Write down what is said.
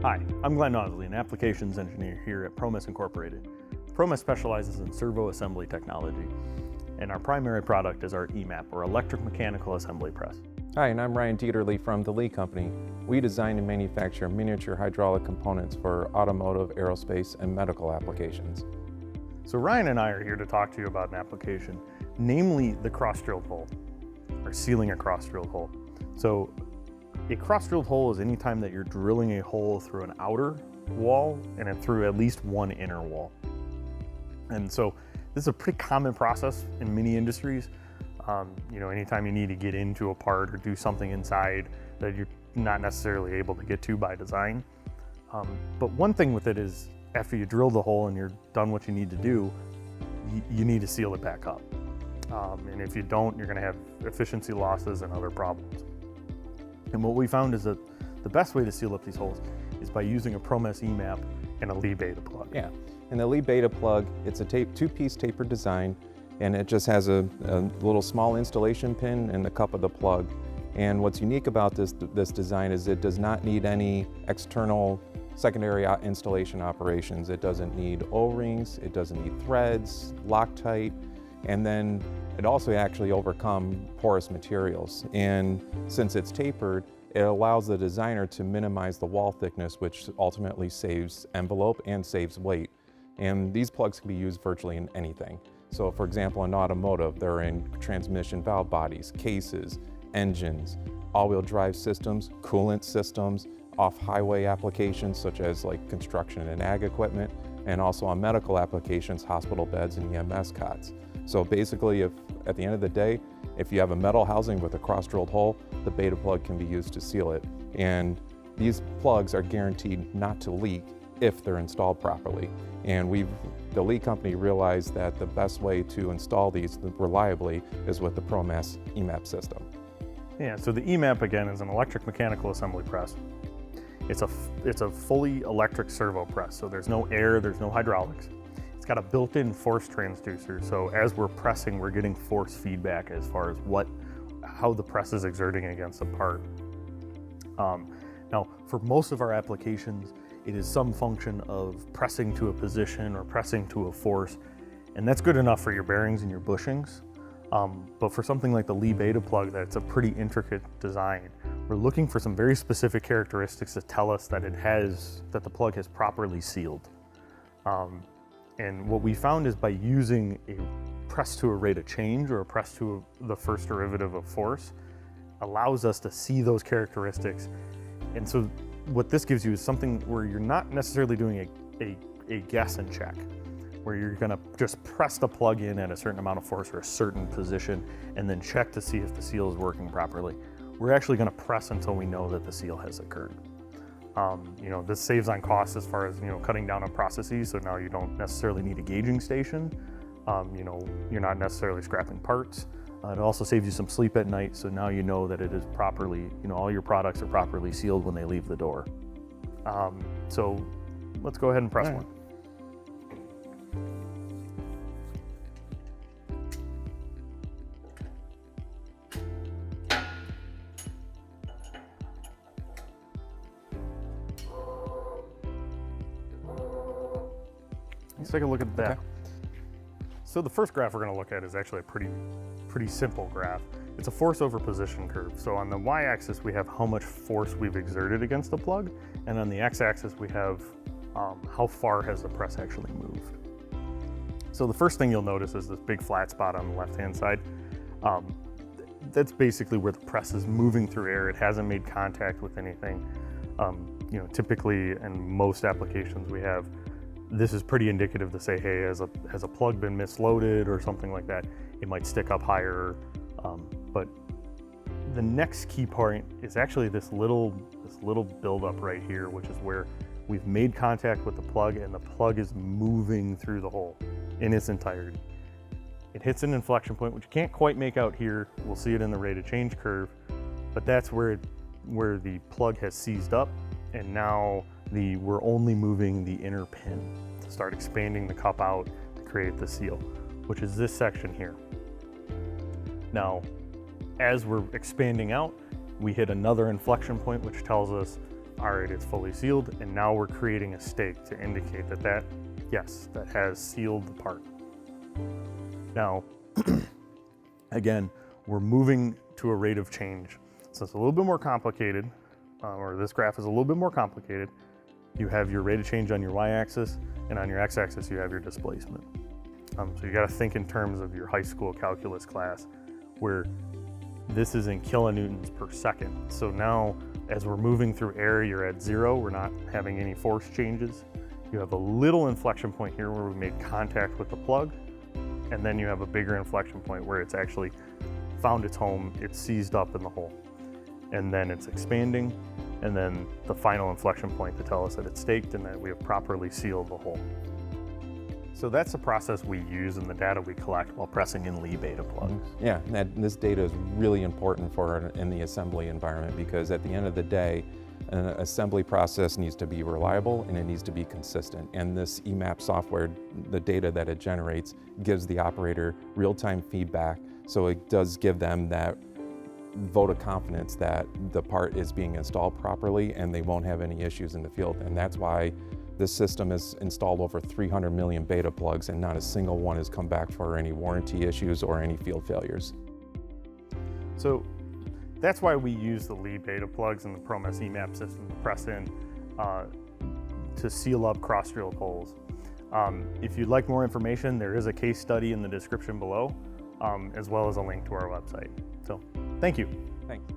Hi, I'm Glenn Nosley, an applications engineer here at Promess Incorporated. Promess specializes in servo assembly technology, and our primary product is our EMAP, or Electric Mechanical Assembly Press. Hi, and I'm Ryan Dieterle from the Lee Company. We design and manufacture miniature hydraulic components for automotive, aerospace, and medical applications. So Ryan and I are here to talk to you about an application, namely the cross-drilled hole, or sealing a cross-drilled hole. So a cross-drilled hole is any time that you're drilling a hole through an outer wall and then through at least one inner wall. And so this is a pretty common process in many industries. Anytime you need to get into a part or do something inside that you're not necessarily able to get to by design. But one thing with it is after you drill the hole and you're done what you need to do, you need to seal it back up. And if you don't, you're going to have efficiency losses and other problems. And what we found is that the best way to seal up these holes is by using a Promess EMAP and a Lee Betaplug. Yeah, and the Lee Betaplug, it's a two-piece tapered design, and it just has a little small installation pin in the cup of the plug. And what's unique about this design is it does not need any external secondary installation operations. It doesn't need O-rings, it doesn't need threads, Loctite, and then it also actually overcomes porous materials. And since it's tapered, it allows the designer to minimize the wall thickness, which ultimately saves envelope and saves weight. And these plugs can be used virtually in anything. So for example, in automotive, they're in transmission valve bodies, cases, engines, all-wheel drive systems, coolant systems, off-highway applications such as like construction and ag equipment, and also on medical applications, hospital beds and EMS cots. So basically, if at the end of the day, if you have a metal housing with a cross-drilled hole, the Betaplug can be used to seal it. And these plugs are guaranteed not to leak if they're installed properly. And the Lee Company realized that the best way to install these reliably is with the Promess EMAP system. Yeah, so the EMAP again is an electric mechanical assembly press. It's a fully electric servo press, so there's no air, there's no hydraulics. It's got a built-in force transducer, so as we're pressing, we're getting force feedback as far as how the press is exerting against the part. Now, for most of our applications, it is some function of pressing to a position or pressing to a force, and that's good enough for your bearings and your bushings. But for something like the Lee Betaplug, that's a pretty intricate design, we're looking for some very specific characteristics that tell us that that the plug has properly sealed. And what we found is by using a press to a rate of change or a press to the first derivative of force allows us to see those characteristics. And so what this gives you is something where you're not necessarily doing a guess and check, where you're gonna just press the plug in at a certain amount of force or a certain position and then check to see if the seal is working properly. We're actually gonna press until we know that the seal has occurred. This saves on costs as far as, cutting down on processes, so now you don't necessarily need a gauging station. You're not necessarily scrapping parts. It also saves you some sleep at night, so now you know that it is properly, all your products are properly sealed when they leave the door. So let's go ahead and press one. Let's take a look at that. Okay. So the first graph we're going to look at is actually a pretty simple graph. It's a force over position curve. So on the y-axis we have how much force we've exerted against the plug, and on the x-axis we have how far has the press actually moved. So the first thing you'll notice is this big flat spot on the left-hand side. That's basically where the press is moving through air. It hasn't made contact with anything. Typically in most applications this is pretty indicative to say, hey, has a plug been misloaded or something like that? It might stick up higher. But the next key point is actually this little buildup right here, which is where we've made contact with the plug and the plug is moving through the hole in its entirety. It hits an inflection point, which you can't quite make out here. We'll see it in the rate of change curve, but that's where the plug has seized up, and now we're only moving the inner pin to start expanding the cup out to create the seal, which is this section here. Now, as we're expanding out, we hit another inflection point, which tells us all right, it's fully sealed, and now we're creating a stake to indicate that yes, that has sealed the part. Now, again, we're moving to a rate of change. So it's a little bit more complicated, or this graph is a little bit more complicated. You have your rate of change on your y-axis, and on your x-axis you have your displacement. So you gotta think in terms of your high school calculus class, where this is in kilonewtons per second. So now, as we're moving through air, you're at 0, we're not having any force changes. You have a little inflection point here where we made contact with the plug, and then you have a bigger inflection point where it's actually found its home, it's seized up in the hole. And then it's expanding, and then the final inflection point to tell us that it's staked and that we have properly sealed the hole. So that's the process we use and the data we collect while pressing in Lee Betaplug. Yeah, this data is really important in the assembly environment, because at the end of the day, an assembly process needs to be reliable and it needs to be consistent. And this EMAP software, the data that it generates, gives the operator real-time feedback. So it does give them that vote of confidence that the part is being installed properly and they won't have any issues in the field. And that's why this system has installed over 300 million Betaplugs, and not a single one has come back for any warranty issues or any field failures. So that's why we use the Lee Betaplugs and the Promess EMAP system to press in to seal up cross-drilled holes. If you'd like more information, there is a case study in the description below, as well as a link to our website. So, thank you. Thanks.